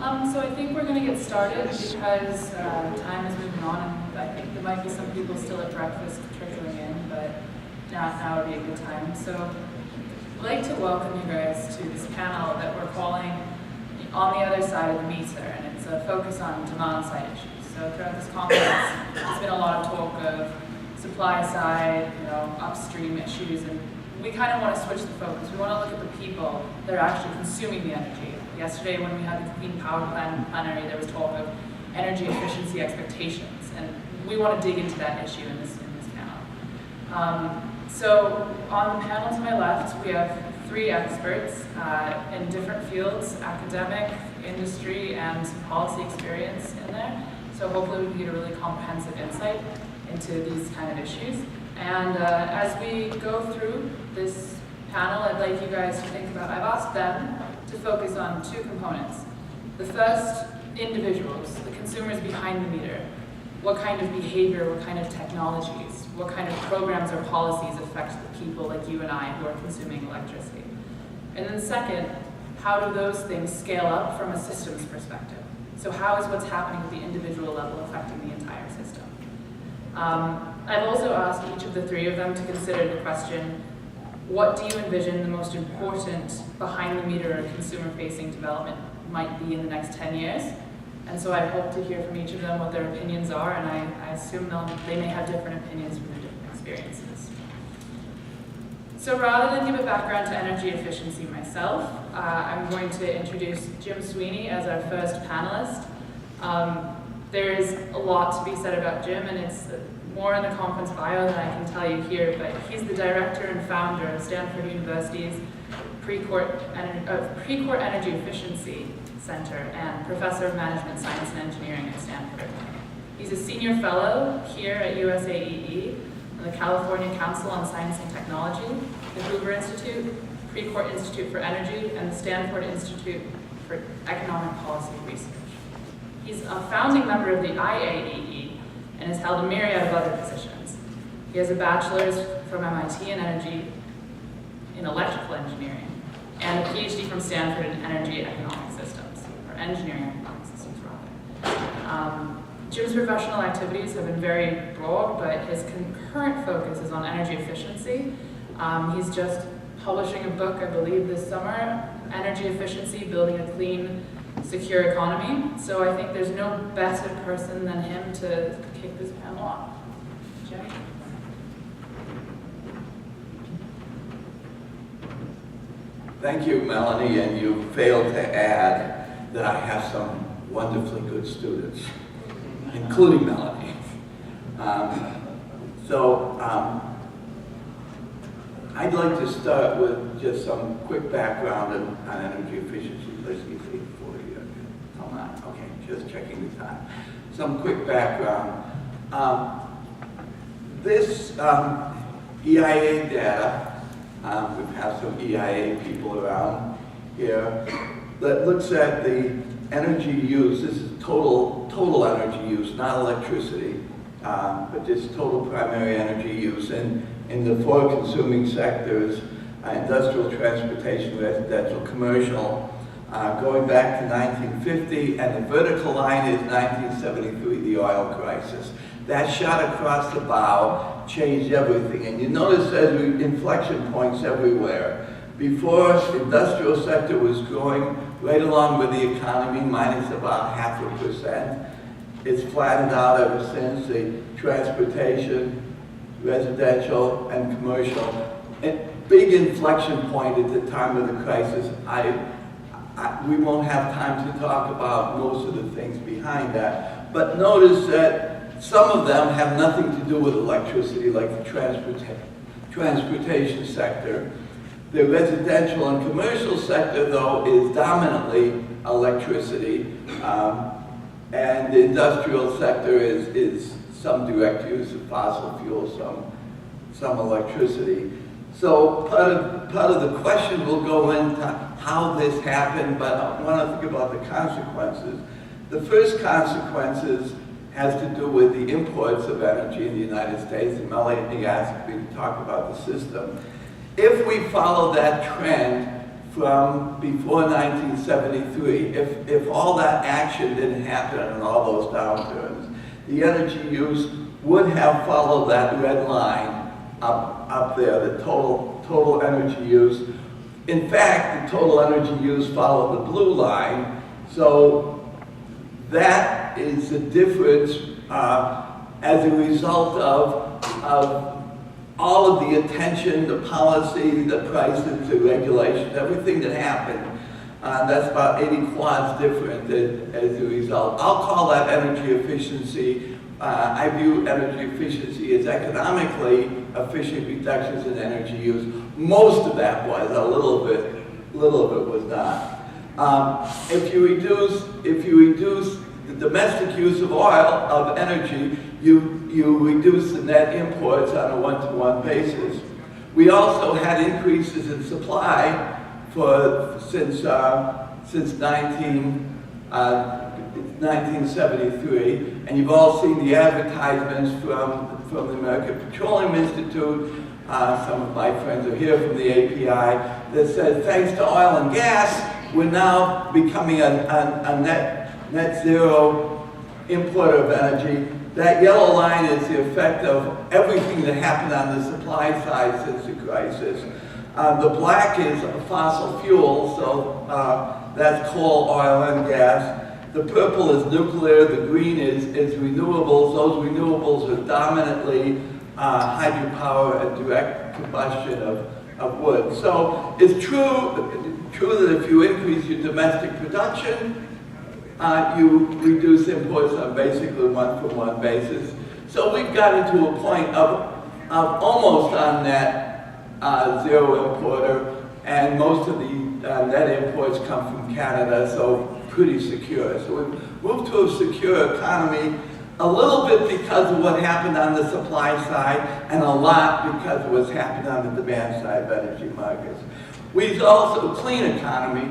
So I think we're going to get started because time is moving on, and I think there might be some people still at breakfast trickling in, but now would be a good time. So I'd like to welcome you guys to this panel that we're calling On the Other Side of the Meter, and it's a focus on demand-side issues. So throughout this conference, there's been a lot of talk of supply side, upstream issues, and we kind of want to switch the focus. We want to look at the people that are actually consuming the energy. Yesterday, when we had the convene power plenary, there was talk of energy efficiency expectations, and we want to dig into that issue in this panel. So on the panel to my left, we have three experts in different fields: academic, industry, and some policy experience in there. So hopefully we can get a really comprehensive insight into these kind of issues. And as we go through this panel, I'd like you guys to think about, I've asked them to focus on two components. The first, individuals, the consumers behind the meter. What kind of behavior, what kind of technologies, what kind of programs or policies affect the people like you and I who are consuming electricity? And then second, how do those things scale up from a systems perspective? So how is what's happening at the individual level affecting the entire system? I've also asked each of the three of them to consider the question, what do you envision the most important behind-the-meter or consumer-facing development might be in the next 10 years? And so I hope to hear from each of them what their opinions are, and I assume they may have different opinions from their different experiences. So rather than give a background to energy efficiency myself, I'm going to introduce Jim Sweeney as our first panelist. There is a lot to be said about Jim, and it's more in the conference bio than I can tell you here, but he's the director and founder of Stanford University's Precourt Energy Efficiency Center and professor of management science and engineering at Stanford. He's a senior fellow here at USAEE, the California Council on Science and Technology, the Hoover Institute, Precourt Institute for Energy, and the Stanford Institute for Economic Policy Research. He's a founding member of the IAEE and has held a myriad of other positions. He has a bachelor's from MIT in energy in electrical engineering and a PhD from Stanford in energy economic systems, or engineering economic systems rather. Jim's professional activities have been very broad, but his current focus is on energy efficiency. He's just publishing a book, I believe, this summer, Energy Efficiency, Building a Clean, Secure Economy. So I think there's no better person than him to kick this panel off. Jimmy? Thank you, Melanie, and you failed to add that I have some wonderfully good students, including Melanie. I'd like to start with just some quick background on energy efficiency. Let's see, 40. Come on, okay, just checking the time. Some quick background. This EIA data, we have some EIA people around here, that looks at the energy use. This is total energy use, not electricity, but just total primary energy use in the four consuming sectors: industrial, transportation, residential, commercial, going back to 1950, and the vertical line is 1973, the oil crisis. That shot across the bow changed everything, and you notice there's inflection points everywhere. Before, the industrial sector was growing right along with the economy, minus about 0.5%. It's flattened out ever since. The transportation, residential, and commercial. And big inflection point at the time of the crisis. We won't have time to talk about most of the things behind that, but notice that some of them have nothing to do with electricity, like the transportation sector. The residential and commercial sector, though, is dominantly electricity, and the industrial sector is some direct use of fossil fuel, some electricity. So part of the question will go into how this happened, but I want to think about the consequences. The first consequences has to do with the imports of energy in the United States, and Melanie asked me to talk about the system. If we follow that trend from before 1973. If all that action didn't happen and all those downturns, the energy use would have followed that red line up there, the total energy use. In fact, the total energy use followed the blue line, so that is the difference as a result of all of the attention, the policy, the prices, the regulations, everything that happened. That's about 80 quads different as a result. I'll call that energy efficiency. I view energy efficiency as economically efficient reductions in energy use. Most of that was, a little bit was not. If you reduce the domestic use of oil, of energy, you reduce the net imports on a one-to-one basis. We also had increases in supply since 1973, and you've all seen the advertisements from the American Petroleum Institute. Some of my friends are here from the API that said, thanks to oil and gas, we're now becoming a net zero importer of energy. That yellow line is the effect of everything that happened on the supply side since the crisis. The black is fossil fuel, so that's coal, oil, and gas. The purple is nuclear, the green is renewables. Those renewables are dominantly hydropower and direct combustion of wood. So it's true that if you increase your domestic production, you reduce imports on basically one-for-one basis. So we've gotten to a point of almost on net zero importer, and most of the net imports come from Canada, so pretty secure. So we've moved to a secure economy, a little bit because of what happened on the supply side, and a lot because of what's happened on the demand side of energy markets. We've also, clean economy,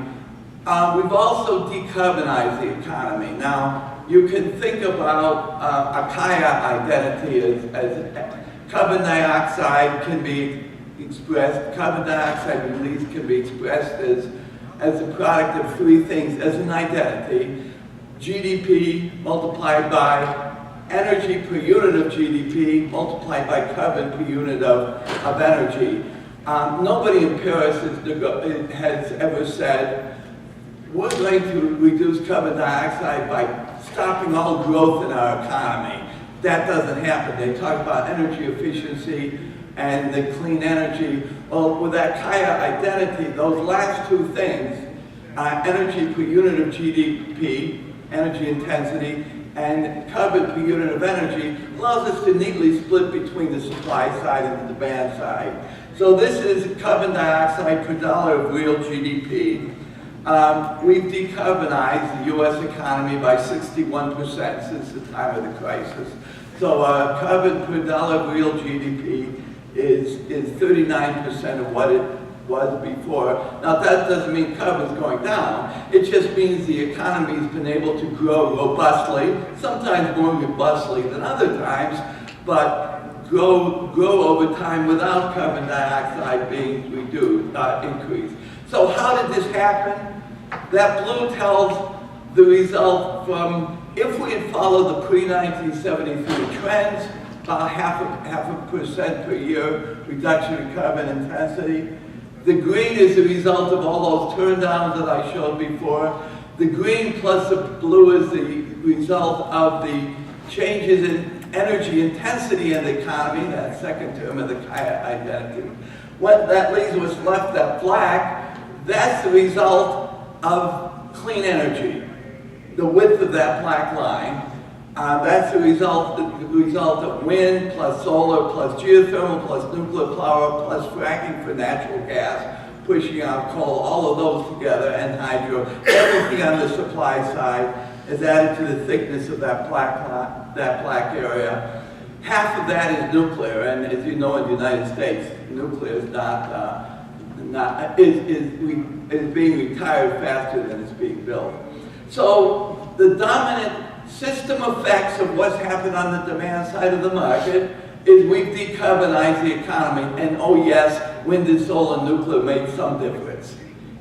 we've also decarbonized the economy. Now, you can think about a Kaya identity as carbon dioxide can be expressed, carbon dioxide release can be expressed as a product of three things as an identity: GDP multiplied by energy per unit of GDP multiplied by carbon per unit of energy. Nobody in Paris has ever said, we're going to reduce carbon dioxide by stopping all growth in our economy. That doesn't happen. They talk about energy efficiency and the clean energy. Well, with that Kaya identity, those last two things, energy per unit of GDP, energy intensity, and carbon per unit of energy, allows us to neatly split between the supply side and the demand side. So this is carbon dioxide per dollar of real GDP. We've decarbonized the U.S. economy by 61% since the time of the crisis. So carbon per dollar of real GDP is 39% of what it was before. Now that doesn't mean carbon's going down. It just means the economy's been able to grow robustly, sometimes more robustly than other times, but grow over time without carbon dioxide being increased. So how did this happen? That blue tells the result from, if we had followed the pre-1973 trends, about half a percent per year reduction in carbon intensity. The green is the result of all those turndowns that I showed before. The green plus the blue is the result of the changes in energy intensity in the economy, that second term of the Kaya identity. What that leaves what's left, that black, that's the result of clean energy, the width of that black line. That's the result of wind plus solar plus geothermal plus nuclear power plus fracking for natural gas, pushing out coal, all of those together, and hydro. Everything on the supply side is added to the thickness of that black area. Half of that is nuclear, and as you know, in the United States, nuclear is being retired faster than it's being built. So the dominant system effects of what's happened on the demand side of the market is we've decarbonized the economy, and oh yes, wind and solar and nuclear made some difference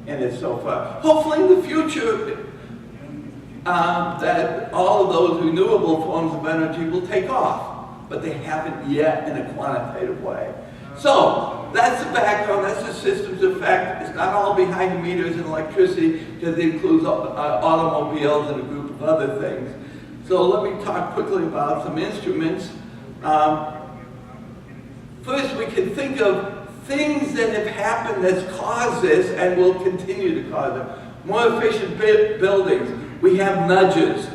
and it's so far. Hopefully in the future, that all of those renewable forms of energy will take off, but they haven't yet in a quantitative way. So that's the background, that's the systems effect. It's not all behind the meters in electricity, because it includes automobiles and a group of other things. So let me talk quickly about some instruments. First, we can think of things that have happened that's caused this and will continue to cause it. More efficient buildings. We have nudges.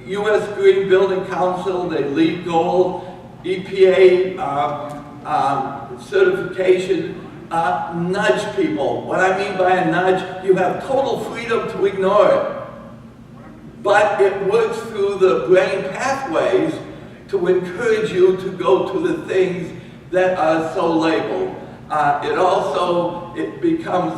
U.S. Green Building Council, they LEED Gold, EPA certification, nudge people. What I mean by a nudge, you have total freedom to ignore it. But it works through the brain pathways to encourage you to go to the things that are so labeled. It becomes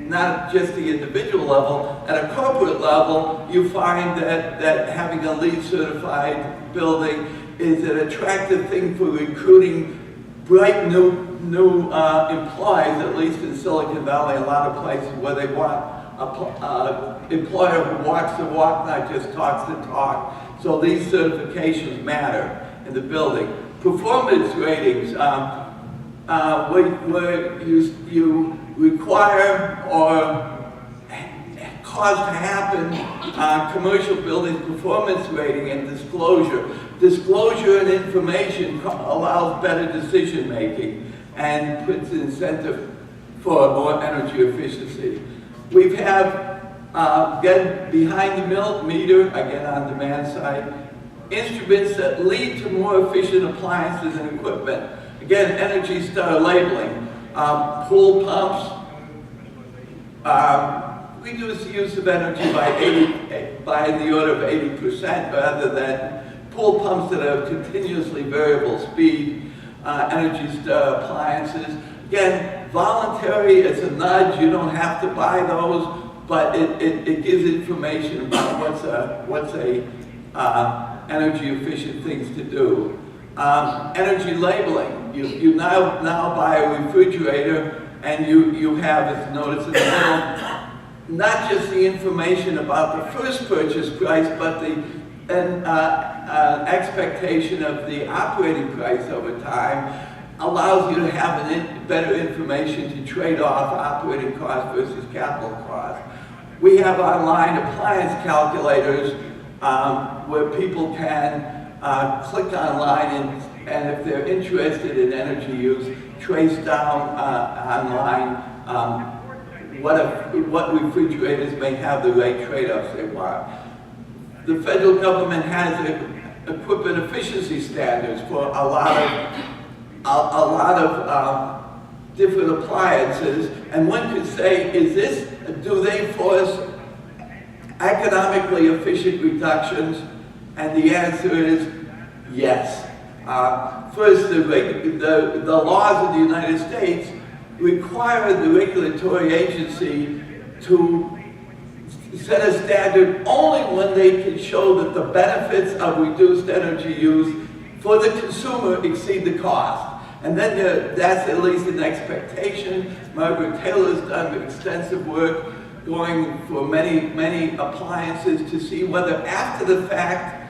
not just the individual level, at a corporate level, you find that having a LEED certified building is an attractive thing for recruiting bright new employees, at least in Silicon Valley, a lot of places where they want an employer who walks the walk, not just talks the talk. So these certifications matter in the building. Performance ratings, where you require or cause to happen commercial buildings performance rating and disclosure. Disclosure and information allows better decision making and puts an incentive for more energy efficiency. We have, again, behind the meter, again on demand side, instruments that lead to more efficient appliances and equipment. Again, Energy Star labeling. Pool pumps reduce the use of energy by the order of 80%, rather than pool pumps that have continuously variable speed. Energy Star appliances. Again, voluntary, it's a nudge, you don't have to buy those, but it gives information about what's a energy efficient things to do. Energy labeling. You now buy a refrigerator and you have, as noticed in the middle, not just the information about the first purchase price, but the expectation of the operating price over time allows you to have better information to trade off operating cost versus capital cost. We have online appliance calculators where people can click online and if they're interested in energy use, trace down online what refrigerators may have the right trade-offs they want. The federal government has equipment efficiency standards for a lot of different appliances, and one could say, do they force economically efficient reductions? And the answer is yes. First, the laws of the United States require the regulatory agency to set a standard only when they can show that the benefits of reduced energy use for the consumer exceed the cost. And then that's at least an expectation. Margaret Taylor's done extensive work going for many appliances to see whether after the fact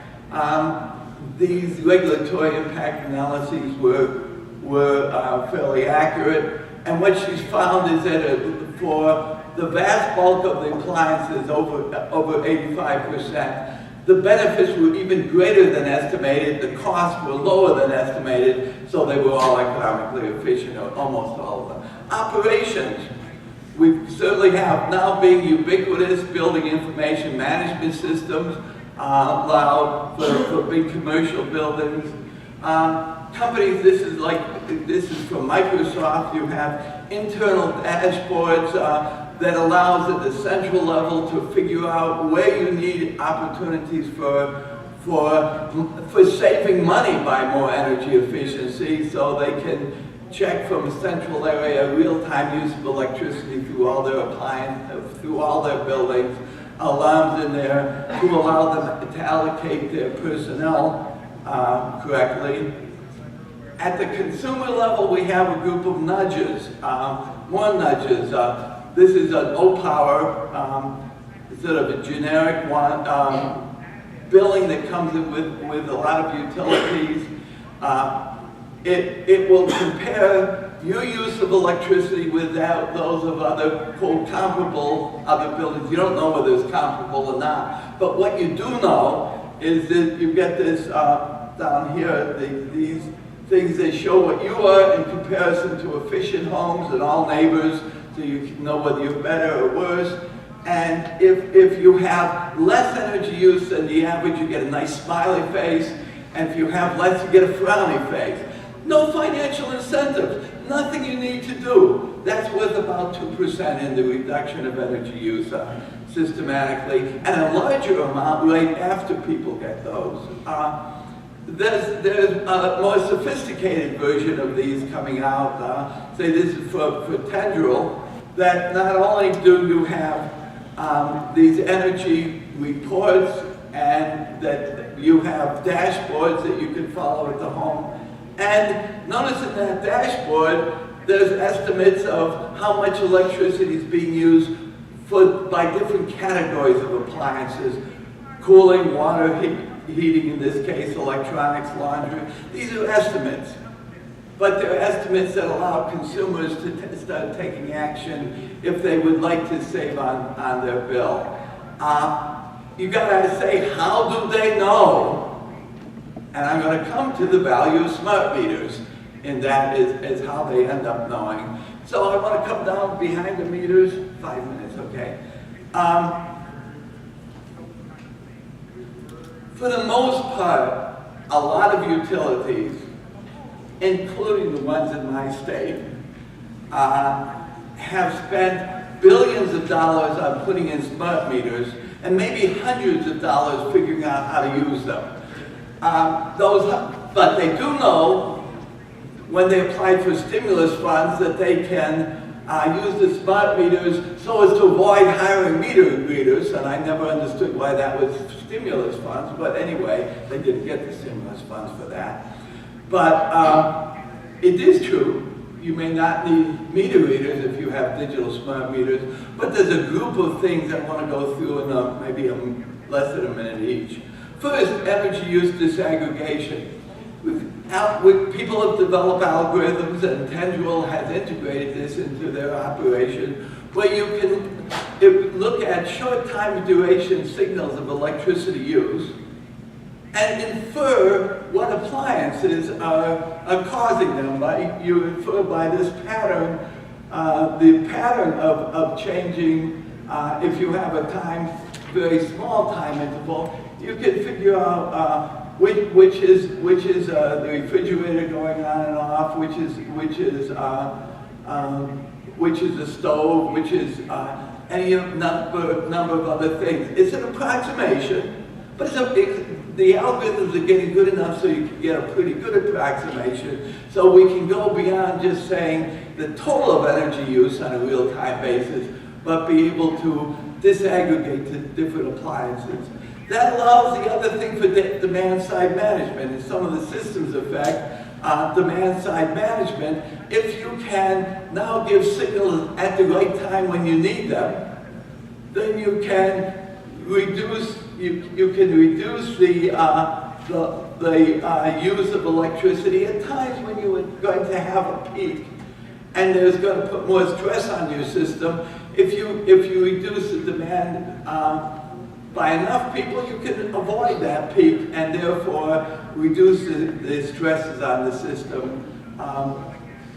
these regulatory impact analyses were fairly accurate. And what she's found is that for the vast bulk of the appliances, over 85%, the benefits were even greater than estimated, the costs were lower than estimated, so they were all economically efficient, or almost all of them. Operations, we certainly have now being ubiquitous, building information management systems, allow for big commercial buildings. Companies, this is from Microsoft, you have internal dashboards that allows at the central level to figure out where you need opportunities for saving money by more energy efficiency, so they can check from a central area real-time use of electricity through all their through all their buildings, alarms in there to allow them to allocate their personnel correctly. At the consumer level, we have a group of nudges, more nudges. This is an O-Power, sort of a generic one, billing that comes in with a lot of utilities. It will compare your use of electricity without those of other, quote, comparable other buildings. You don't know whether it's comparable or not. But what you do know is that you get this down here, these things that show what you are in comparison to efficient homes and all neighbors, so you can know whether you're better or worse. And if you have less energy use than the average, you get a nice smiley face. And if you have less, you get a frowny face. No financial incentives, nothing you need to do. That's worth about 2% in the reduction of energy use systematically, and a larger amount right after people get those. There's a more sophisticated version of these coming out. Say this is for Tendril, that not only do you have these energy reports and that you have dashboards that you can follow at the home, and notice in that dashboard, there's estimates of how much electricity is being used by different categories of appliances: cooling, water, heating in this case, electronics, laundry. These are estimates, but they're estimates that allow consumers to start taking action if they would like to save on their bill. You gotta say, how do they know? And I'm going to come to the value of smart meters, and that is how they end up knowing. So I want to come down behind the meters. 5 minutes, okay. For the most part, a lot of utilities, including the ones in my state, have spent billions of dollars on putting in smart meters, and maybe hundreds of dollars figuring out how to use them. But they do know when they applied for stimulus funds that they can use the smart meters so as to avoid hiring meter readers, and I never understood why that was stimulus funds, but anyway, they didn't get the stimulus funds for that. But it is true, you may not need meter readers if you have digital smart meters, but there's a group of things I want to go through in maybe less than a minute each. First, energy use disaggregation. People have developed algorithms, and Tendril has integrated this into their operation, where you can look at short time duration signals of electricity use and infer what appliances are causing them. You infer by this pattern, the pattern of changing, if you have a very small time interval, you can figure out which is the refrigerator going on and off, which is the stove, which is any number of other things. It's an approximation, but the algorithms are getting good enough so you can get a pretty good approximation. So we can go beyond just saying the total of energy use on a real-time basis, but be able to disaggregate to different appliances. That allows the other thing for demand-side management. In some of the systems affect demand-side management. If you can now give signals at the right time when you need them, then you can reduce the use of electricity at times when you are going to have a peak, and there's going to put more stress on your system. If you reduce the demand by enough people, you can avoid that peak and therefore reduce the stresses on the system.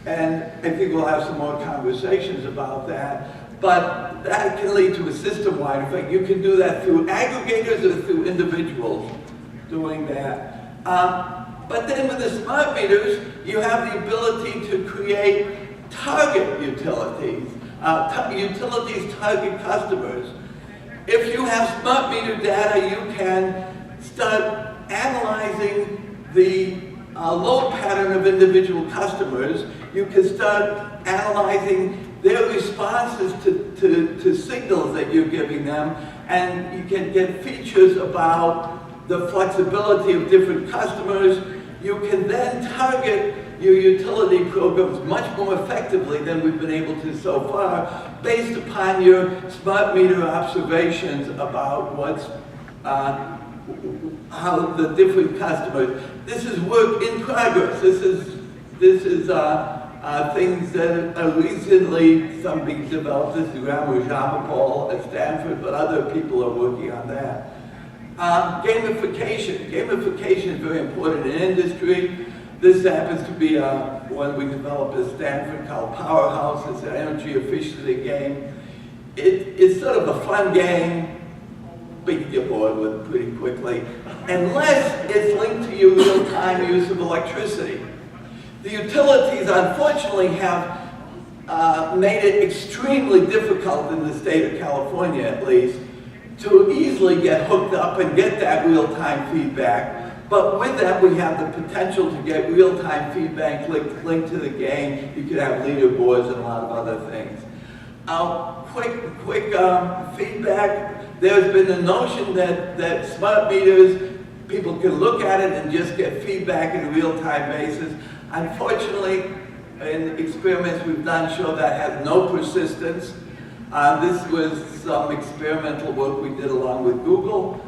And I think we'll have some more conversations about that. But that can lead to a system-wide effect. You can do that through aggregators or through individuals doing that. But then with the smart meters, you have the ability to create target utilities. Utilities target customers. If you have smart meter data, you can start analyzing the load pattern of individual customers. You can start analyzing their responses to signals that you're giving them, and you can get features about the flexibility of different customers. You can then target your utility programs much more effectively than we've been able to so far, based upon your smart meter observations about how the different customers. This is work in progress. This is things that are recently some being developed. This is Paul at Stanford, but other people are working on that. Gamification. Gamification is very important in industry. This happens to be one we developed at Stanford called Powerhouse. It's an energy efficiency game. It's sort of a fun game, but you get bored with it pretty quickly, unless it's linked to your real-time use of electricity. The utilities, unfortunately, have made it extremely difficult in the state of California, at least, to easily get hooked up and get that real-time feedback. But with that, we have the potential to get real-time feedback linked to the game. You could have leaderboards and a lot of other things. Quick feedback. There's been the notion that smart meters, people can look at it and just get feedback on a real-time basis. Unfortunately, in experiments we've done show that has no persistence. This was some experimental work we did along with Google,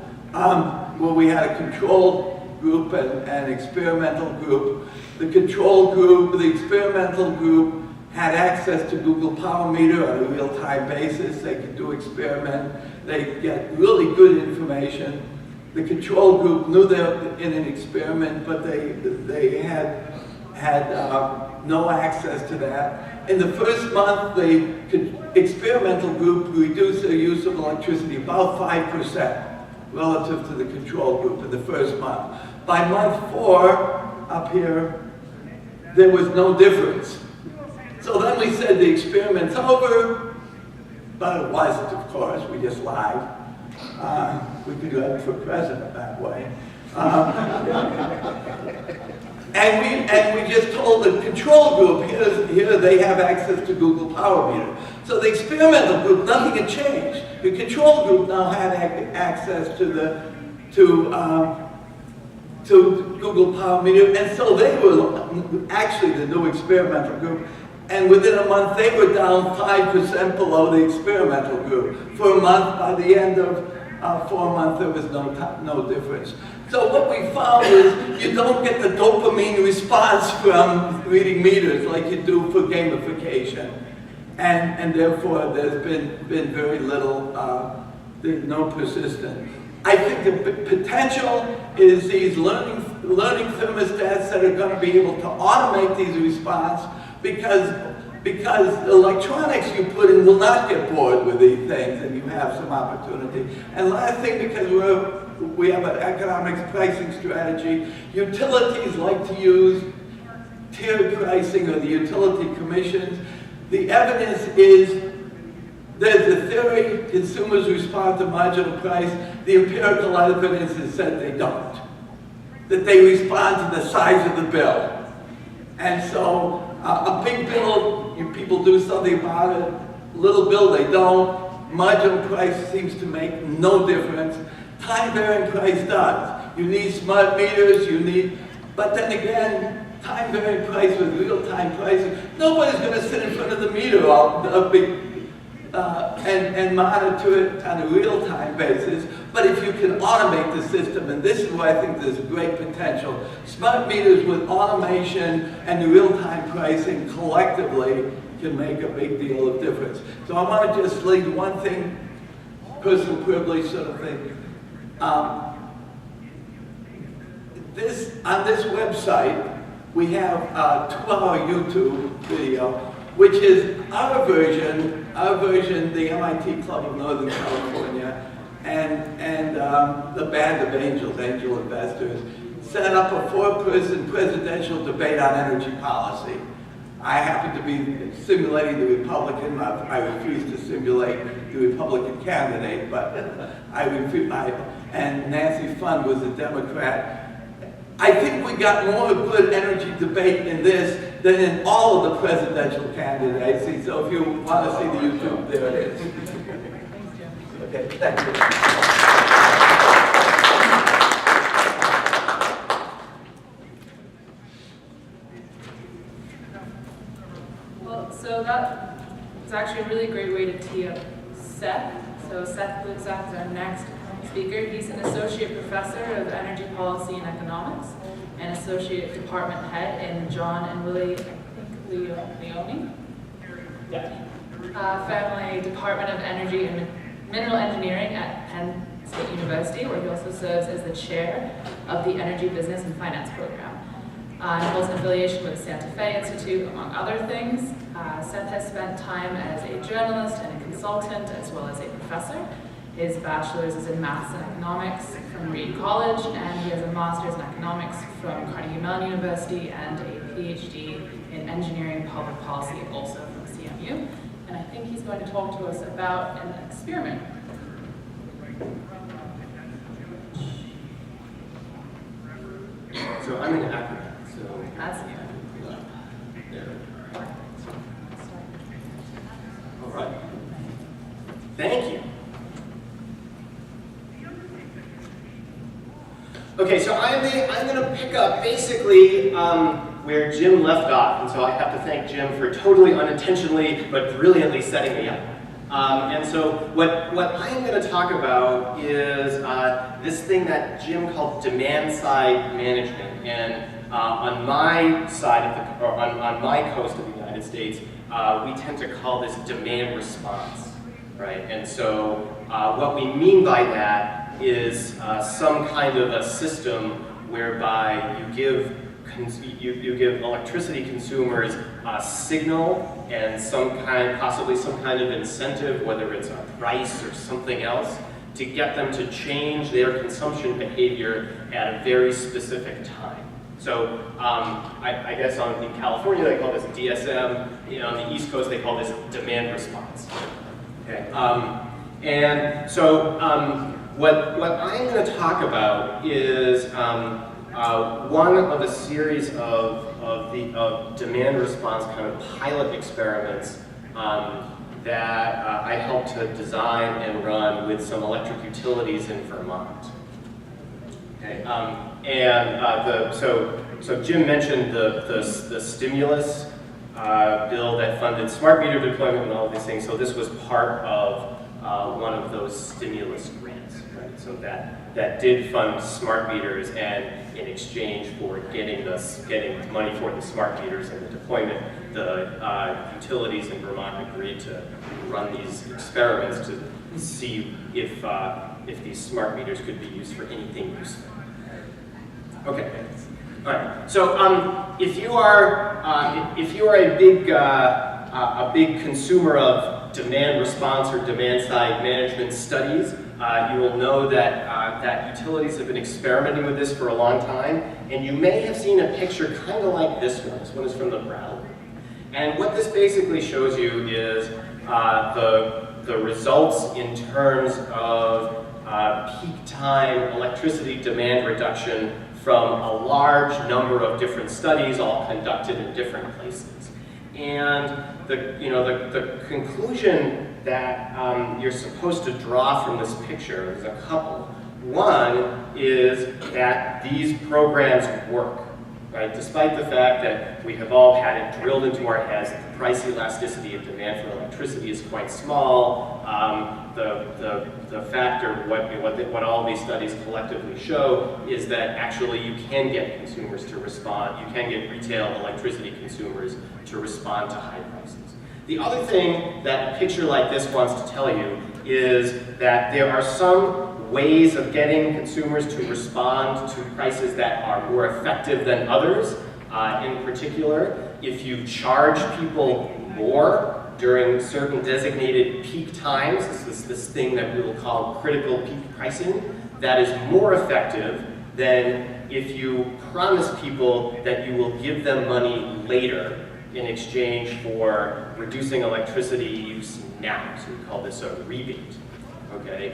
where we had a control group and an experimental group. The control group, the experimental group, had access to Google Power Meter on a real-time basis. They could do experiment. They could get really good information. The control group knew they were in an experiment, but they had no access to that. In the first month, the experimental group reduced their use of electricity about 5% relative to the control group in the first month. By month 4, up here, there was no difference. So then we said the experiment's over, but it wasn't, of course. We just lied. We could run for president that way. And we just told the control group, here they have access to Google Power Meter. So the experimental group, nothing had changed. The control group now had access to Google Power Meter, and so they were actually the new experimental group. And within a month, they were down 5% below the experimental group. For a month, by the end of 4 months, there was no difference. So what we found is you don't get the dopamine response from reading meters like you do for gamification. And therefore, there's been very little, there's no persistence. I think the potential is these learning thermostats that are going to be able to automate these responses, because the electronics you put in will not get bored with these things, and you have some opportunity. And last thing, because we have an economics pricing strategy, utilities like to use tiered pricing or the utility commissions. The evidence is there's a theory, consumers respond to marginal price. The empirical evidence is that they don't. That they respond to the size of the bill. And so a big bill, people do something about it. Little bill, they don't. Marginal price seems to make no difference. Time varying price does. You need smart meters, but then again, time varying price with real time pricing. Nobody's going to sit in front of the meter and monitor it on a real time basis. But if you can automate the system, and this is where I think there's great potential, smart meters with automation and the real time pricing collectively can make a big deal of difference. So I want to just leave one thing, personal privilege sort of thing. On this website, we have a 2-hour YouTube video, which is our version, the MIT Club of Northern California, and the Band of Angels, Angel Investors, set up a 4-person presidential debate on energy policy. I happen to be simulating the Republican. I refuse to simulate the Republican candidate, but and Nancy Fund was a Democrat. I think we got more good energy debate in this than in all of the presidential candidates. So if you want to see the YouTube, there it is. Okay, thank you. speaker. He's an associate professor of energy policy and economics and associate department head in John and Willie, Leone? Yeah. Family Department of Energy and Mineral Engineering at Penn State University, where he also serves as the chair of the Energy Business and Finance Program. He holds an affiliation with the Santa Fe Institute, among other things. Seth has spent time as a journalist and a consultant, as well as a professor. His bachelor's is in maths and economics from Reed College, and he has a master's in economics from Carnegie Mellon University and a PhD in engineering public policy, also from CMU. And I think he's going to talk to us about an experiment. So I'm an acronym. So That's all right. Thank you. Okay, so I'm going to pick up basically where Jim left off, and so I have to thank Jim for totally unintentionally but brilliantly setting me up. And so what I'm going to talk about is this thing that Jim called demand-side management. And on my side of on my coast of the United States, we tend to call this demand response, right? And so what we mean by that is some kind of a system whereby you give electricity consumers a signal and possibly some kind of incentive, whether it's a price or something else, to get them to change their consumption behavior at a very specific time. So I guess in California they call this DSM. On the East Coast they call this demand response. Okay. And so what I'm going to talk about is one of a series of demand response kind of pilot experiments that I helped to design and run with some electric utilities in Vermont. Okay. So Jim mentioned the stimulus bill that funded smart meter deployment and all of these things. So this was part of one of those stimulus grants, right? So that did fund smart meters, and in exchange for getting money for the smart meters and the deployment, the utilities in Vermont agreed to run these experiments to see if these smart meters could be used for anything useful. Okay. All right. So if you are a big consumer of demand response or demand side management studies, you will know that utilities have been experimenting with this for a long time, and you may have seen a picture kind of like this one. This one is from the Brown. And what this basically shows you is the results in terms of peak time electricity demand reduction from a large number of different studies, all conducted in different places. And the conclusion that you're supposed to draw from this picture is a couple. One is that these programs work, right? Despite the fact that we have all had it drilled into our heads that the price elasticity of demand for electricity is quite small. The factor, what all these studies collectively show is that actually you can get consumers to respond, you can get retail electricity consumers to respond to high prices. The other thing that a picture like this wants to tell you is that there are some ways of getting consumers to respond to prices that are more effective than others. In particular, if you charge people more during certain designated peak times, this thing that we will call critical peak pricing, that is more effective than if you promise people that you will give them money later in exchange for reducing electricity use now. So we call this a rebate. Okay.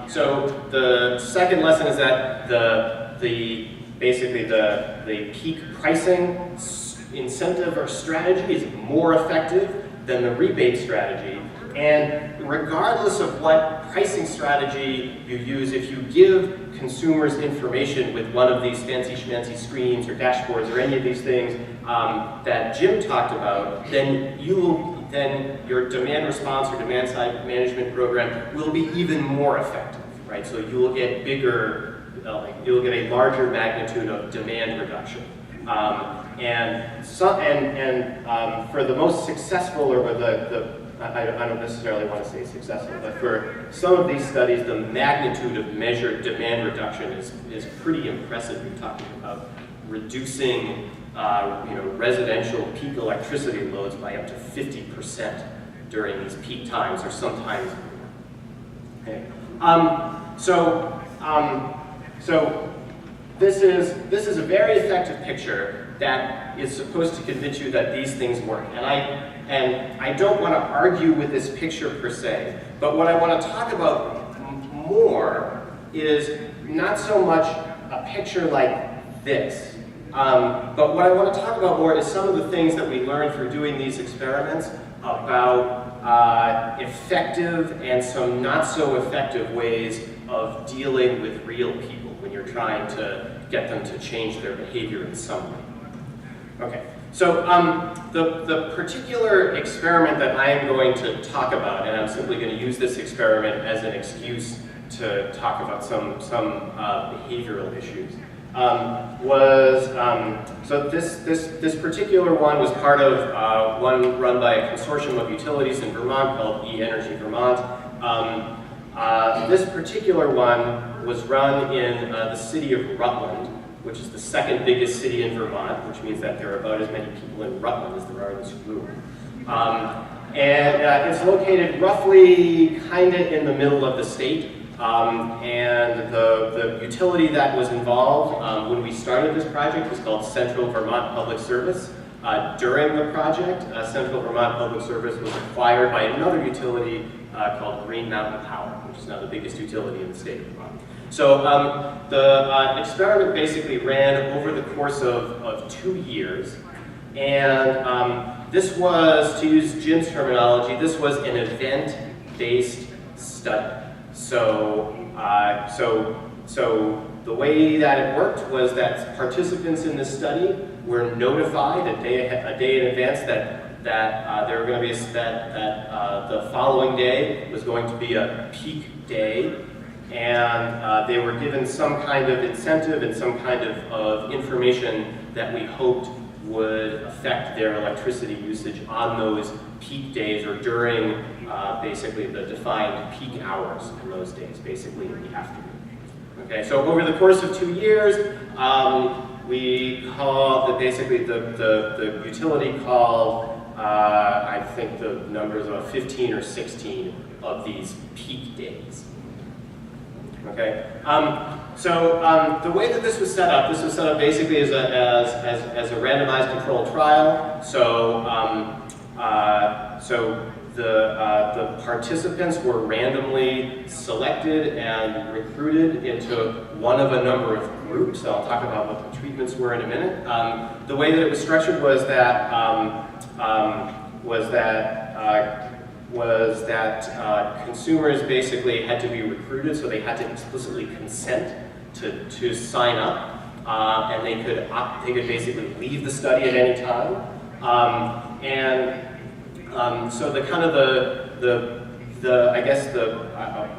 So the second lesson is that basically the peak pricing incentive or strategy is more effective than the rebate strategy. And regardless of what pricing strategy you use, if you give consumers information with one of these fancy schmancy screens or dashboards or any of these things that Jim talked about, then your demand response or demand side management program will be even more effective. right? So you will get bigger, you'll get a larger magnitude of demand reduction. For the most successful, or I don't necessarily want to say successful, but for some of these studies, the magnitude of measured demand reduction is pretty impressive. You're talking about reducing residential peak electricity loads by up to 50% during these peak times, or sometimes more. Okay. So this is a very effective picture that is supposed to convince you that these things work. And I don't want to argue with this picture per se, but what I want to talk about more is not so much a picture like this, but what I want to talk about more is some of the things that we learned through doing these experiments about effective and some not so effective ways of dealing with real people when you're trying to get them to change their behavior in some way. Okay, so the particular experiment that I am going to talk about, and I'm simply going to use this experiment as an excuse to talk about some behavioral issues, so this particular one was part of one run by a consortium of utilities in Vermont called E-Energy Vermont. This particular one was run in the city of Rutland, which is the second biggest city in Vermont, which means that there are about as many people in Rutland as there are in School. It's located roughly kind of in the middle of the state. And the utility that was involved when we started this project was called Central Vermont Public Service. During the project, Central Vermont Public Service was acquired by another utility called Green Mountain Power, which is now the biggest utility in the state of Vermont. So the experiment basically ran over the course of 2 years, and this was, to use Jim's terminology, this was an event-based study. So the way that it worked was that participants in this study were notified a day in advance that there were going to be the following day was going to be a peak day, and they were given some kind of incentive and some kind of information that we hoped would affect their electricity usage on those peak days, or during basically the defined peak hours in those days, basically in the afternoon. Okay, so over the course of 2 years, we called, basically the utility called, I think the numbers are 15 or 16 of these peak days. Okay, the way that this was set up basically as a randomized controlled trial. The participants were randomly selected and recruited into one of a number of groups. I'll talk about what the treatments were in a minute. The way that it was structured was that consumers basically had to be recruited, so they had to explicitly consent to sign up, and they could basically leave the study at any time. So the kind of I guess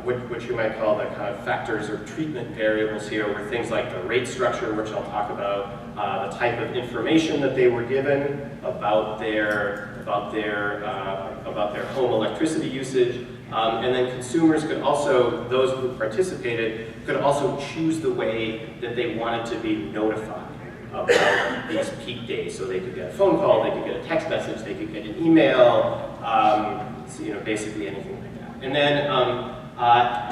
what you might call the kind of factors or treatment variables here were things like the rate structure, which I'll talk about, the type of information that they were given about their home electricity usage, and then consumers could also, those who participated, could also choose the way that they wanted to be notified about these peak days. So they could get a phone call, they could get a text message, they could get an email, basically anything like that. And then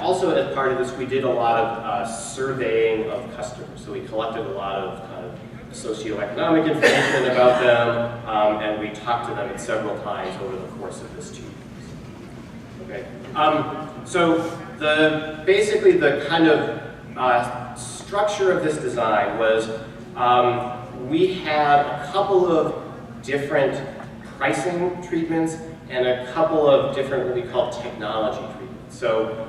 also as part of this, we did a lot of surveying of customers. So we collected a lot of kind of socioeconomic information about them, and we talked to them several times over the course of this 2 years. Okay. So basically the kind of structure of this design was we had a couple of different pricing treatments and a couple of different what we call technology treatments. So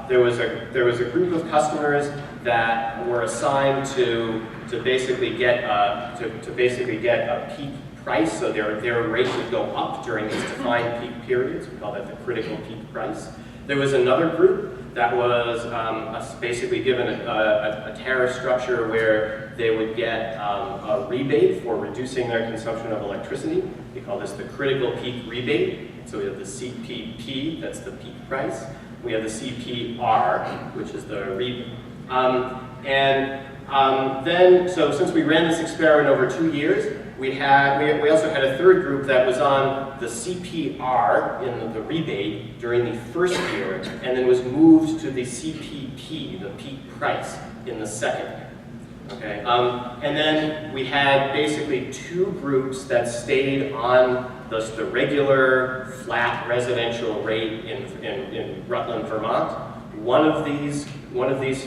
there was a group of customers that were assigned to basically get a peak price, so their rate would go up during these defined peak periods. We call that the critical peak price. There was another group that was basically given a tariff structure where they would get a rebate for reducing their consumption of electricity. We call this the critical peak rebate. So we have the CPP, that's the peak price. We have the CPR, which is the rebate. So since we ran this experiment over 2 years, we also had a third group that was on the CPR in the rebate during the first year, and then was moved to the CPP, the peak price, in the second year. Okay, and then we had basically 2 groups that stayed on the regular flat residential rate in Rutland, Vermont. One of these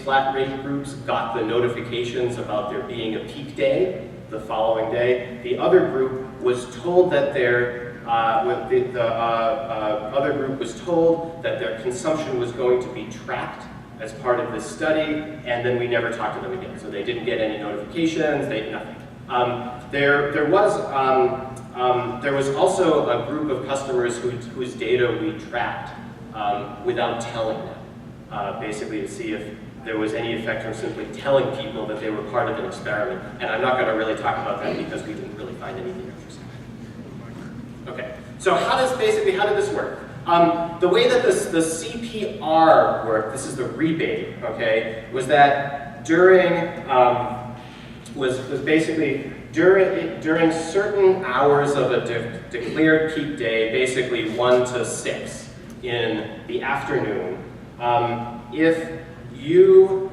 flat rate groups got the notifications about there being a peak day the following day. The other group was told that their other group was told that their consumption was going to be tracked as part of this study, and then we never talked to them again. So they didn't get any notifications, nothing. There was also a group of customers whose data we tracked without telling them, basically to see if there was any effect from simply telling people that they were part of an experiment. And I'm not going to really talk about that because we didn't really find anything interesting. Okay, so how did this work? The way that the CPR worked, this is the rebate, okay, was that during during certain hours of a declared peak day, basically 1 to 6 in the afternoon, if you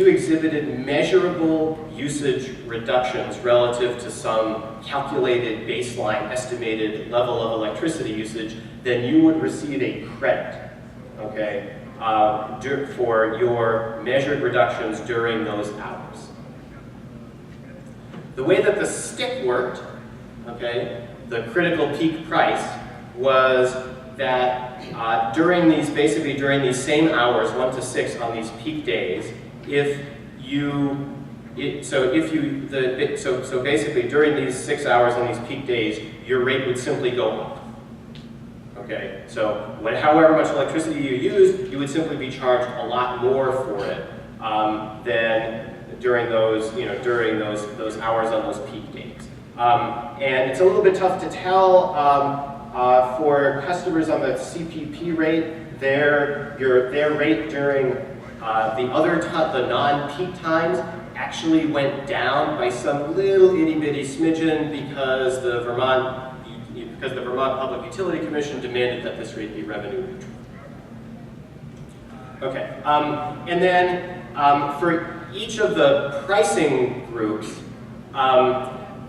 exhibited measurable usage reductions relative to some calculated baseline estimated level of electricity usage, then you would receive a credit, okay, for your measured reductions during those hours. The way that the stick worked, okay, the critical peak price, was that during these same hours, 1 to 6 on these peak days, basically during these 6 hours on these peak days, your rate would simply go up. Okay, so however much electricity you used, you would simply be charged a lot more for it than during those hours on those peak days. And it's a little bit tough to tell. For customers on the CPP rate, their rate during the non-peak times actually went down by some little itty-bitty smidgen because the Vermont Public Utility Commission demanded that this rate be revenue neutral. Okay, and then for each of the pricing groups,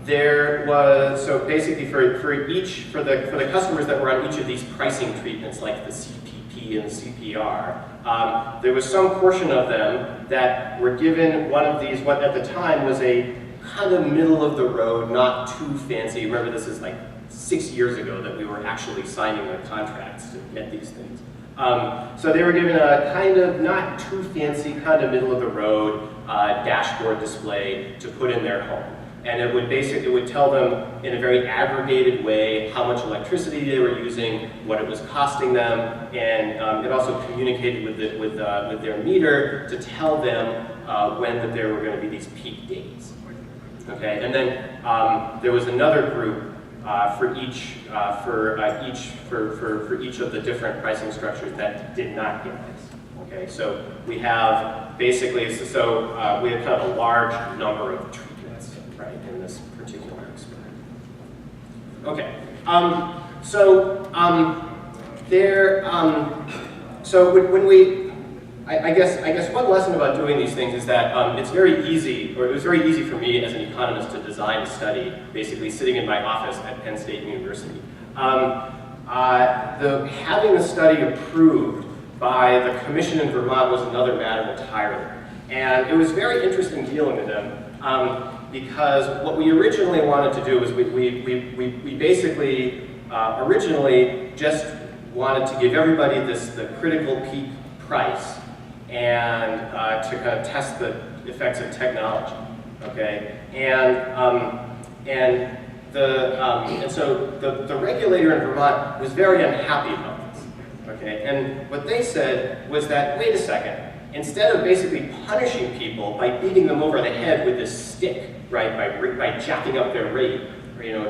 there was, so basically for the customers that were on each of these pricing treatments, like the CPP and the CPR, there was some portion of them that were given one of these, what at the time was a kind of middle of the road, not too fancy. Remember, this is like 6 years ago that we were actually signing the contracts to get these things. So they were given a kind of not too fancy, kind of middle of the road dashboard display to put in their home. And it would tell them in a very aggregated way how much electricity they were using, what it was costing them, and it also communicated with their meter to tell them when that there were going to be these peak days. Okay, and then there was another group for each of the different pricing structures that did not get this. Okay, so we have basically we have kind of a large number of treatments, right, in this particular experiment. Okay, I guess one lesson about doing these things is that it was very easy for me as an economist to design a study, basically sitting in my office at Penn State University. Having the study approved by the commission in Vermont was another matter entirely. And it was very interesting dealing with them because what we originally wanted to do was we basically originally just wanted to give everybody the critical peak price and to kind of test the effects of technology, okay? So the regulator in Vermont was very unhappy about this, Okay, and what they said was that, wait a second, instead of basically punishing people by beating them over the head with this stick, right, by jacking up their rate,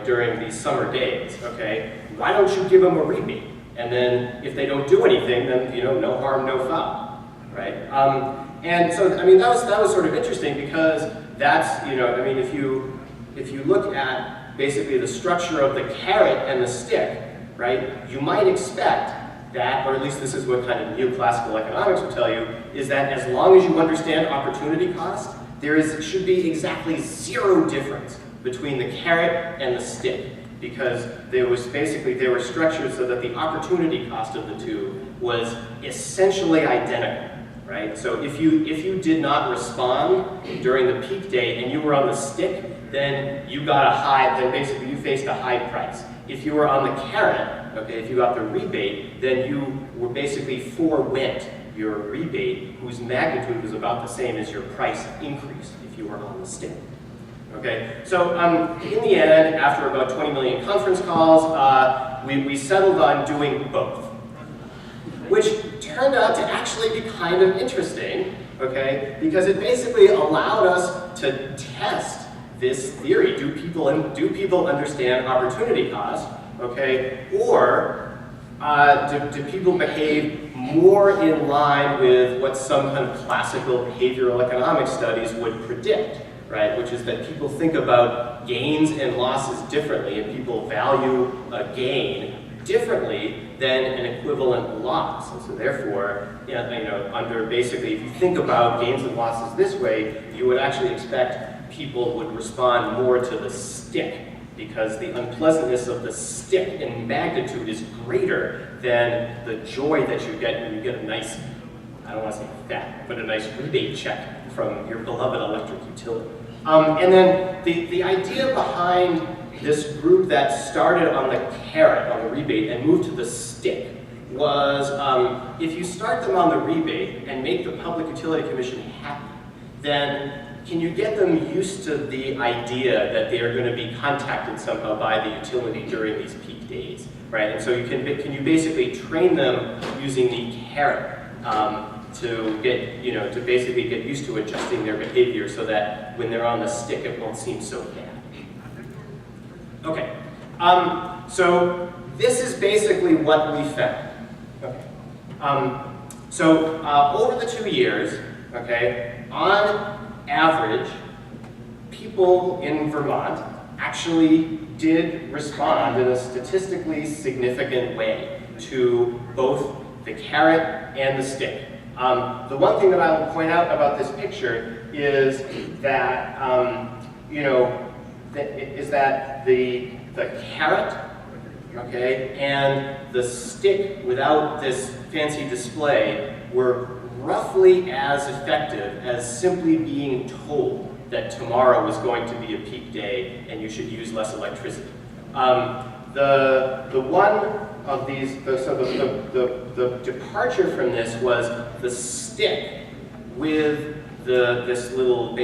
during these summer days, okay, why don't you give them a rebate? And then if they don't do anything, then, no harm, no foul, right? And so, I mean, that was sort of interesting because that's, if you look at basically the structure of the carrot and the stick, right, you might expect that, or at least this is what kind of neoclassical economics will tell you, is that as long as you understand opportunity cost, should be exactly zero difference between the carrot and the stick, because they were structured so that the opportunity cost of the two was essentially identical, right? So if you did not respond during the peak day and you were on the stick, then basically you faced a high price. If you were on the carrot, okay, if you got the rebate, then you were basically forewent your rebate, whose magnitude was about the same as your price increase if you were on the stick. Okay, so in the end, after about 20 million conference calls, we settled on doing both, which turned out to actually be kind of interesting, okay, because it basically allowed us to test this theory. Do people understand opportunity cost, okay, or do people behave more in line with what some kind of classical behavioral economics studies would predict? Right, which is that people think about gains and losses differently, and people value a gain differently than an equivalent loss. And so therefore, under basically, if you think about gains and losses this way, you would actually expect people would respond more to the stick, because the unpleasantness of the stick in magnitude is greater than the joy that you get when you get a nice, I don't want to say fat, but a nice rebate check from your beloved electric utility. And then the idea behind this group that started on the carrot, on the rebate, and moved to the stick was if you start them on the rebate and make the Public Utility Commission happy, then can you get them used to the idea that they are going to be contacted somehow by the utility during these peak days, right? And so can you basically train them using the carrot to basically get used to adjusting their behavior so that when they're on the stick, it won't seem so bad. Okay, so this is basically what we found. Okay, so over the 2 years, okay, on average, people in Vermont actually did respond in a statistically significant way to both the carrot and the stick. The one thing that I will point out about this picture is that, the carrot, okay, and the stick without this fancy display were roughly as effective as simply being told that tomorrow was going to be a peak day and you should use less electricity. The one of these, the departure from this was the stick with this little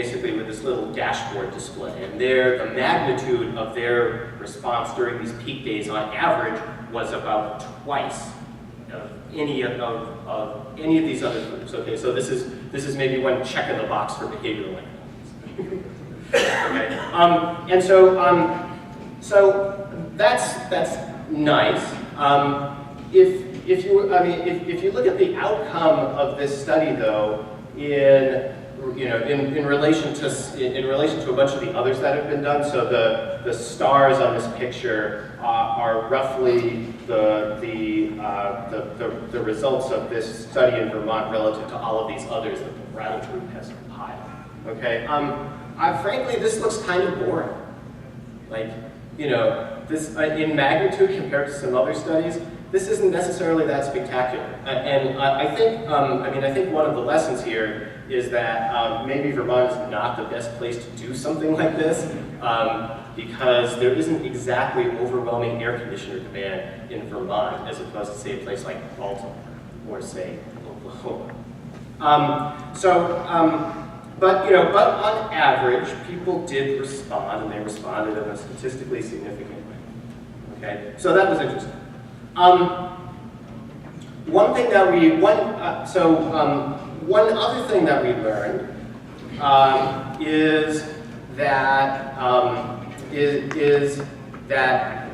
dashboard display, and the magnitude of their response during these peak days on average was about twice of any of these other groups. Okay, so this is maybe one check in the box for behavioral economics. Okay, and so that's nice. If you look at the outcome of this study, though, in relation to a bunch of the others that have been done, so the stars on this picture are roughly the results of this study in Vermont relative to all of these others that the Brattle group has compiled. Okay, frankly, this looks kind of boring. Like, this in magnitude compared to some other studies, this isn't necessarily that spectacular. And I think one of the lessons here is that maybe Vermont is not the best place to do something like this, because there isn't exactly overwhelming air conditioner demand in Vermont as opposed to, say, a place like Baltimore or, say, Oklahoma. But on average, people did respond, and they responded in a statistically significant way. Okay, so that was interesting. one thing that one other thing that we learned is that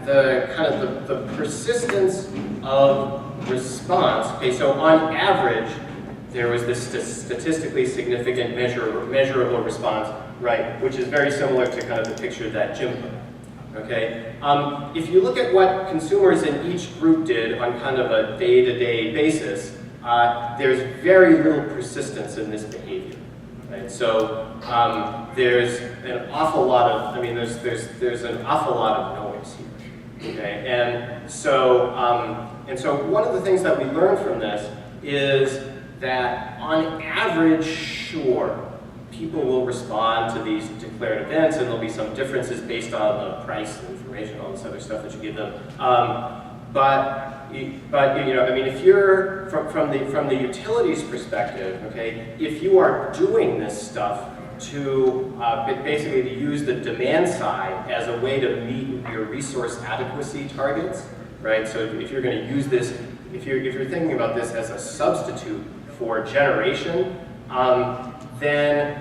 the persistence of response. Okay, so on average, there was this statistically significant measurable response, right, which is very similar to kind of the picture that Jim put. Okay, if you look at what consumers in each group did on kind of a day-to-day basis, there's very little persistence in this behavior. Right? So there's an awful lot of, there's an awful lot of noise here. Okay, and so one of the things that we learned from this is that on average, sure, people will respond to these declared events, and there'll be some differences based on the price and information, all this other stuff that you give them. But if you're from the utilities perspective, okay, if you are doing this stuff to basically to use the demand side as a way to meet your resource adequacy targets, right? So if you're going to use this, if you're thinking about this as a substitute for generation, then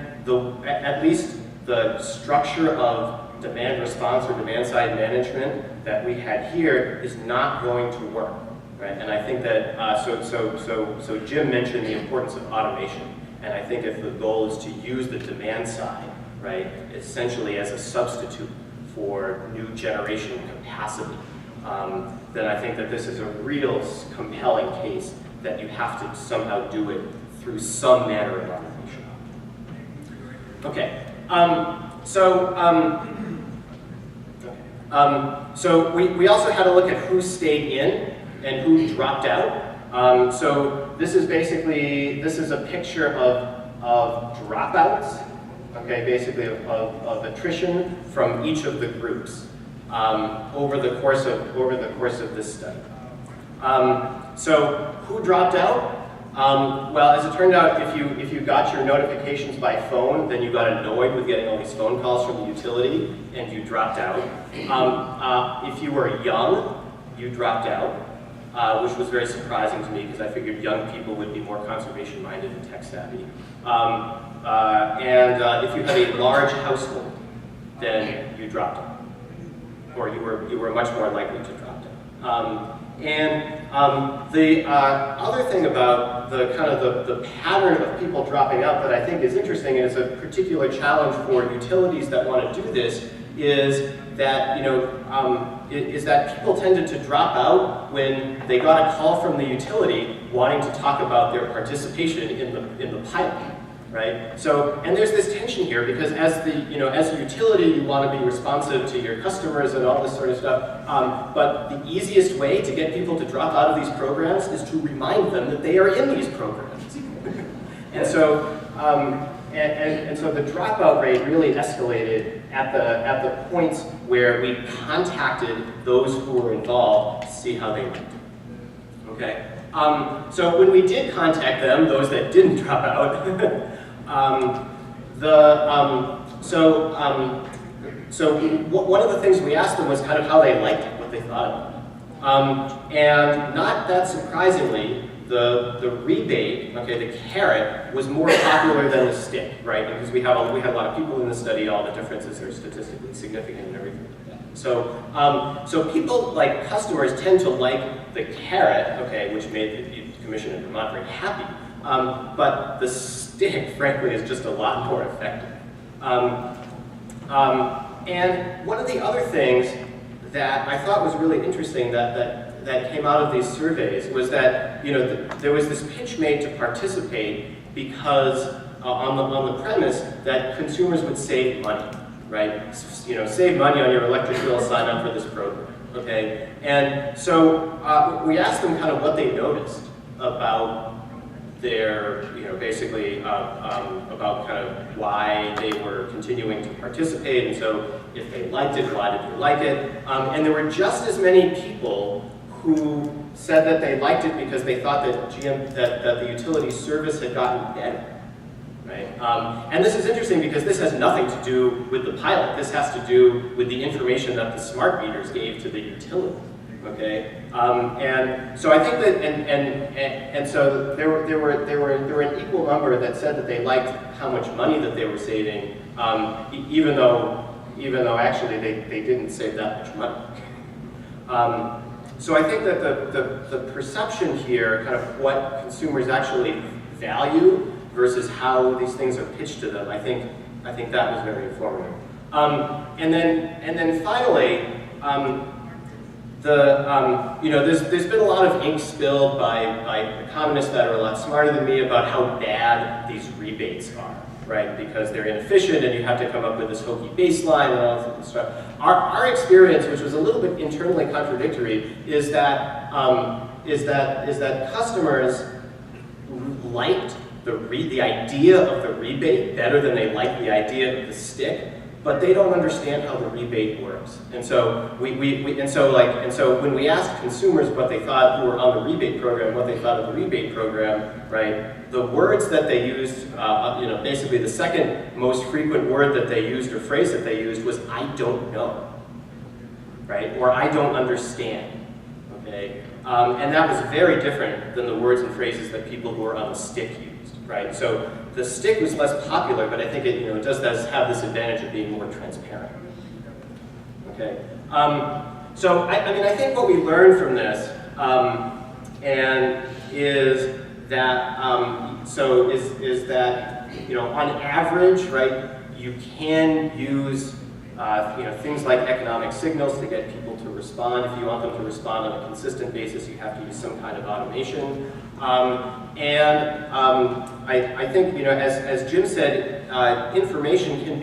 at least the structure of demand response or demand side management that we had here is not going to work, right? And I think that so Jim mentioned the importance of automation, and I think if the goal is to use the demand side, right, essentially as a substitute for new generation capacity, then I think that this is a real compelling case that you have to somehow do it through some manner of automation. Okay, so we also had a look at who stayed in and who dropped out. So this is a picture of dropouts, okay, basically of attrition from each of the groups over the course of this study. So who dropped out? Well, as it turned out, if you got your notifications by phone, then you got annoyed with getting all these phone calls from the utility, and you dropped out. If you were young, you dropped out, which was very surprising to me because I figured young people would be more conservation-minded and tech-savvy. And if you had a large household, then you dropped out, or you were much more likely to drop out. The other thing about the pattern of people dropping out that I think is interesting, and is a particular challenge for utilities that want to do this, is that is that people tended to drop out when they got a call from the utility wanting to talk about their participation in the pilot. Right? So, and there's this tension here because as a utility, you want to be responsive to your customers and all this sort of stuff. But the easiest way to get people to drop out of these programs is to remind them that they are in these programs. And so, and so the dropout rate really escalated at the points where we contacted those who were involved to see how they went. Okay. So when we did contact them, those that didn't drop out, one of the things we asked them was kind of how they liked it, what they thought about it. And not that surprisingly, the rebate, okay, the carrot, was more popular than the stick, right? Because we had a lot of people in the study, all the differences are statistically significant and everything like that. So people, like customers, tend to like the carrot, okay, which made the Commission in Vermont very happy. But the stick, frankly, is just a lot more effective. And one of the other things that I thought was really interesting that came out of these surveys was that there was this pitch made to participate because on the premise that consumers would save money, right? Save money on your electric bill, sign up for this program, okay? And so we asked them kind of what they noticed about their, basically about kind of why they were continuing to participate, and so if they liked it, why did they like it? And there were just as many people who said that they liked it because they thought that that the utility service had gotten better, right? And this is interesting because this has nothing to do with the pilot. This has to do with the information that the smart meters gave to the utility. Okay, and so I think that, and so there were an equal number that said that they liked how much money that they were saving, even though actually they didn't save that much money. So I think that the perception here, kind of what consumers actually value versus how these things are pitched to them, I think that was very informative. And then finally, there's been a lot of ink spilled by economists that are a lot smarter than me about how bad these rebates are, right? Because they're inefficient and you have to come up with this hokey baseline and all this stuff. Our experience, which was a little bit internally contradictory, is that customers liked the idea of the rebate better than they liked the idea of the stick, but they don't understand how the rebate works. And so when we asked consumers what they thought, who were on the rebate program, what they thought of the rebate program, right? The words that they used, basically the second most frequent word that they used or phrase that they used was "I don't know," right? Or "I don't understand." Okay, and that was very different than the words and phrases that people who were on the stick used, right? So the stick was less popular, but I think it does have this advantage of being more transparent. Okay, so I think what we learned from this is that on average, right, you can use things like economic signals to get people to respond. If you want them to respond on a consistent basis, you have to use some kind of automation. I think, as Jim said, information can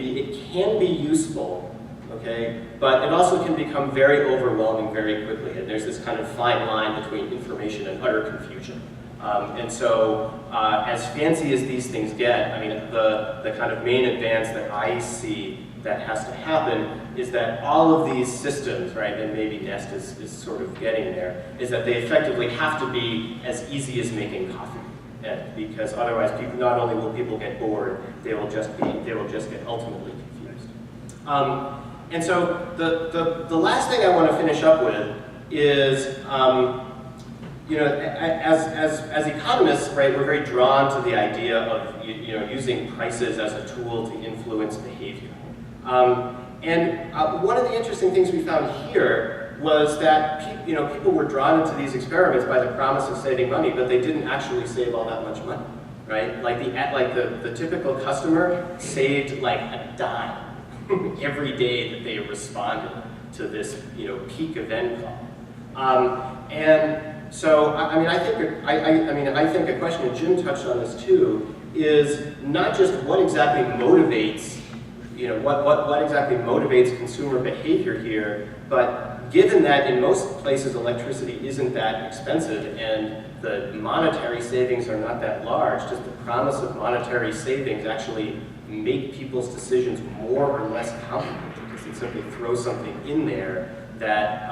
be useful, okay, but it also can become very overwhelming very quickly. And there's this kind of fine line between information and utter confusion. And so, as fancy as these things get, I mean, the kind of main advance that I see that has to happen is that all of these systems, right, and maybe Nest is sort of getting there, is that they effectively have to be as easy as making coffee. And because otherwise, not only will people get bored, they will just get ultimately confused. And so the last thing I want to finish up with is, as economists, right, we're very drawn to the idea of using prices as a tool to influence behavior. And one of the interesting things we found here was that people were drawn into these experiments by the promise of saving money, but they didn't actually save all that much money, right? Like the typical customer saved like a dime every day that they responded to this peak event call. And so I think a question, and Jim touched on this too, is not just what exactly motivates what exactly motivates consumer behavior here, but given that in most places electricity isn't that expensive and the monetary savings are not that large, does the promise of monetary savings actually make people's decisions more or less complicated? Does it simply throw something in there that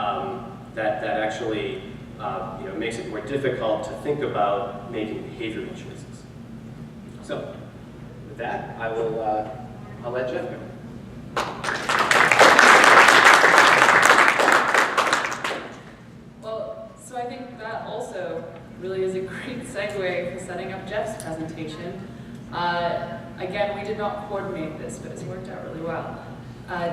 actually makes it more difficult to think about making behavioral choices? So with that, I'll let Jeff go. Well, so I think that also really is a great segue for setting up Jeff's presentation. Again, we did not coordinate this, but it's worked out really well.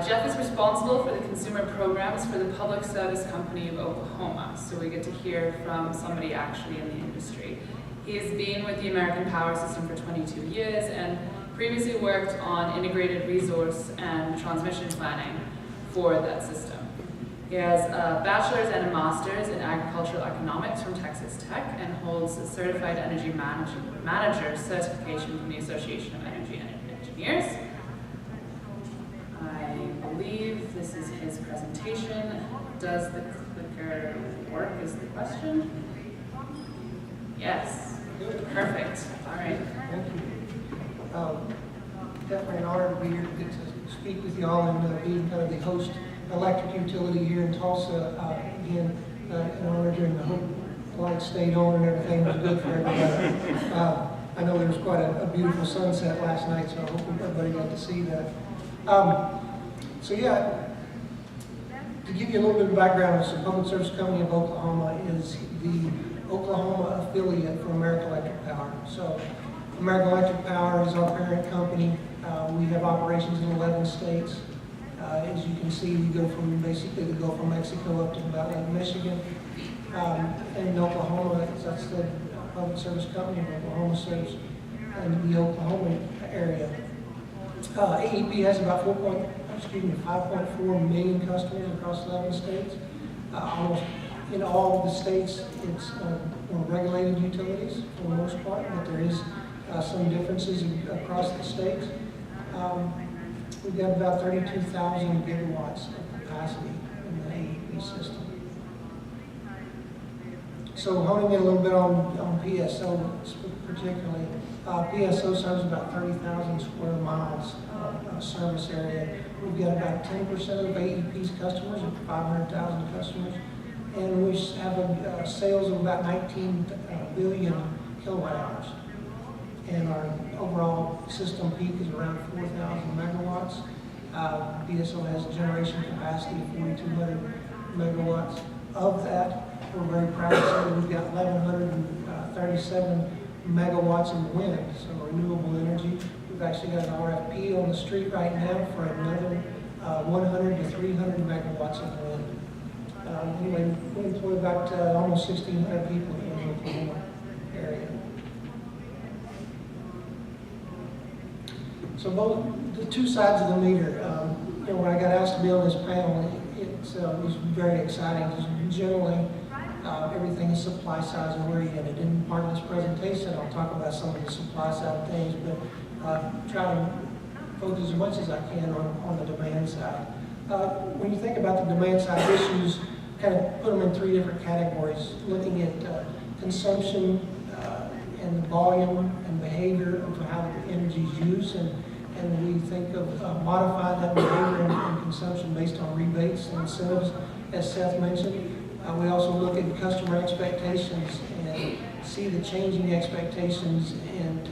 Jeff is responsible for the consumer programs for the Public Service Company of Oklahoma, so we get to hear from somebody actually in the industry. He has been with the American Power System for 22 years and previously worked on integrated resource and transmission planning for that system. He has a bachelor's and a master's in agricultural economics from Texas Tech and holds a certified energy manager certification from the Association of Energy Engineers. I believe this is his presentation. Does the clicker work is the question? Yes. Perfect. All right. Thank you. Definitely an honor to be here to get to speak with you all and being kind of the host electric utility here in Tulsa. Again, an honor during the Hope lights stayed on and everything was good for everybody. I know there was quite a beautiful sunset last night, so I hope everybody got to see that. So yeah, To give you a little bit of background, the Public Service Company of Oklahoma is the Oklahoma affiliate for American Electric Power. So American Electric Power is our parent company. We have operations in 11 states. As you can see, we go from basically the Gulf of Mexico up to about Lake Michigan. And in Oklahoma, that's the Public Service Company of Oklahoma serves in the Oklahoma area. AEP has about 5.4 million customers across 11 states. Almost in all of the states, it's more regulated utilities for the most part, but there is some differences across the states. We've got about 32,000 gigawatts of capacity in the AEP system. So honing in a little bit on PSO particularly, PSO serves about 30,000 square miles of service area. We've got about 10% of AEP's customers, 500,000 customers, and we have a sales of about 19 billion kilowatt hours. And our overall system peak is around 4,000 megawatts. PSO has a generation capacity of 4,200 megawatts. Of that, we're very proud to say that we've got 1,137 megawatts of wind, so renewable energy. We've actually got an RFP on the street right now for another 100 to 300 megawatts of wind. Anyway, we employ about almost 1,600 people in the Oklahoma area. So both the two sides of the meter. When I got asked to be on this panel, it was very exciting because generally everything is supply side oriented. In part of this presentation, I'll talk about some of the supply side things, but try to focus as much as I can on the demand side. When you think about the demand side issues, kind of put them in three different categories, looking at consumption and the volume and behavior of how the energy is used, and we think of modifying that behavior and consumption based on rebates and incentives, as Seth mentioned. We also look at customer expectations and see the changing expectations in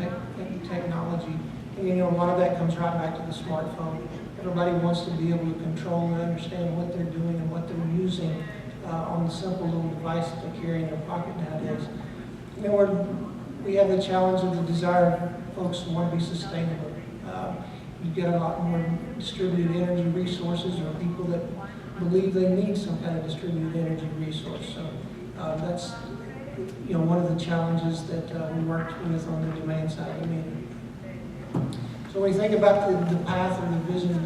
technology. And a lot of that comes right back to the smartphone. Everybody wants to be able to control and understand what they're doing and what they're using on the simple little device that they carry in their pocket nowadays. We have the challenge of the desire folks to want to be sustainable. You get a lot more distributed energy resources, or people that believe they need some kind of distributed energy resource. So that's one of the challenges that we worked with on the demand side of the meter. So when you think about the path or the vision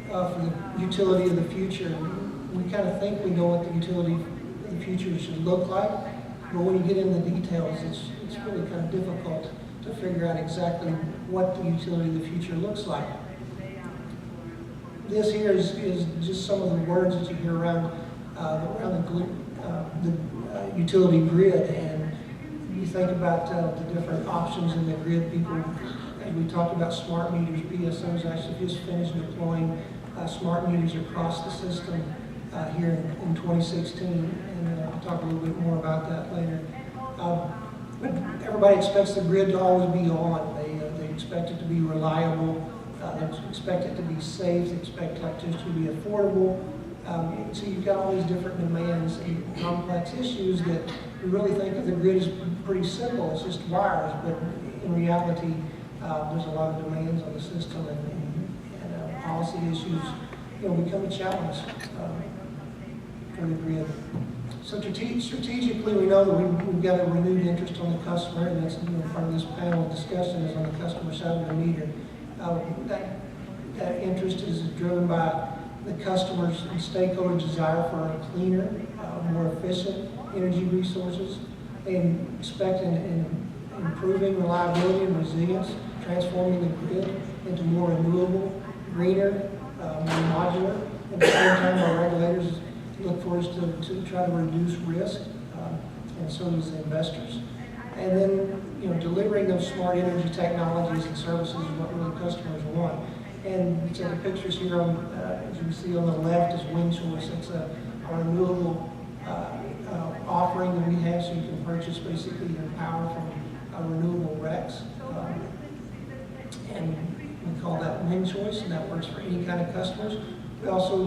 for the utility of the future, we kind of think we know what the utility of the future should look like, but when you get into the details, it's really kind of difficult to figure out exactly what the utility of the future looks like. This here is just some of the words that you hear around the utility grid, and you think about the different options in the grid. People, as we talked about smart meters, PSO's actually just finished deploying smart meters across the system here in 2016, and I'll talk a little bit more about that later. But everybody expects the grid to always be on. They expect it to be reliable. They expect it to be safe. They expect electricity to be affordable. So you've got all these different demands and complex issues that we really think of the grid as pretty simple. It's just wires, but in reality, there's a lot of demands on the system, and policy issues become a challenge for the grid. So strategically, we know that we've got a renewed interest on the customer, and that's part of this panel discussion is on the customer side of the meter. That interest is driven by the customers' and stakeholders' desire for a cleaner, more efficient energy resources. They expect in improving reliability and resilience, transforming the grid into more renewable, greener, more modular. At the same time, our regulators look for us to try to reduce risk, and so does the investors. And then, delivering those smart energy technologies and services is what really customers want. And so the pictures here, as you can see on the left, is Wind Choice. It's a renewable offering that we have, so you can purchase basically your power from renewable RECs. And we call that Wind Choice, and that works for any kind of customers. We also